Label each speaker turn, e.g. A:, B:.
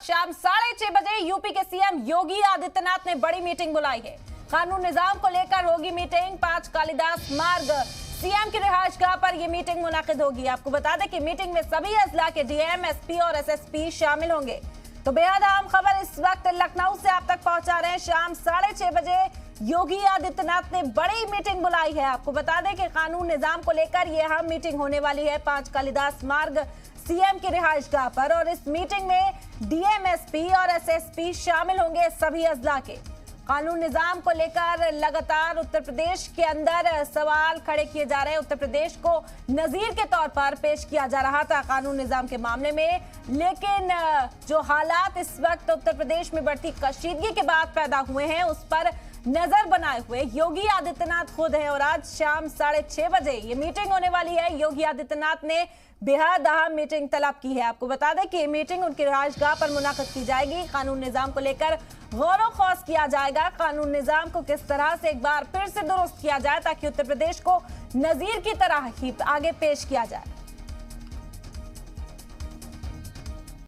A: शाम 6:30 बजे यूपी के सीएम योगी आदित्यनाथ ने बड़ी मीटिंग बुलाई है। कानून निजाम को लेकर होगी मीटिंग। 5 कालिदास मार्ग सीएम की रिहायशगाह पर यह मीटिंग मुनाकिद होगी। आपको बता दें कि मीटिंग में सभी अजला के डीएम, एसपी और एसएसपी शामिल होंगे। तो बेहद अहम खबर इस वक्त लखनऊ से आप तक पहुंचा रहे हैं। शाम 6:30 बजे योगी आदित्यनाथ ने बड़ी मीटिंग बुलाई है। आपको बता दें कि कानून निजाम को लेकर यह अहम मीटिंग होने वाली है 5 कालिदास मार्ग सीएम की रिहायशगाह पर। और इस मीटिंग में डीएम, एसपी और एसएसपी शामिल होंगे सभी अजला के। कानून निजाम को लेकर लगातार उत्तर प्रदेश के अंदर सवाल खड़े किए जा रहे हैं। उत्तर प्रदेश को नजीर के तौर पर पेश किया जा रहा था कानून निजाम के मामले में, लेकिन जो हालात इस वक्त उत्तर प्रदेश में बढ़ती कशीदगी के बाद पैदा हुए हैं उस पर नजर बनाए हुए योगी आदित्यनाथ खुद हैं। और आज शाम 6:30 बजे ये मीटिंग होने वाली है। योगी आदित्यनाथ ने बेहद अहम मीटिंग तलब की है। आपको बता दें कि ये मीटिंग उनकी रिहायशगाह पर मुनाकिद की जाएगी। कानून निजाम को लेकर गौर खौस किया जाएगा। कानून निजाम को किस तरह से एक बार फिर से दुरुस्त किया जाए ताकि उत्तर प्रदेश को नजीर की तरह ही आगे पेश किया जाए।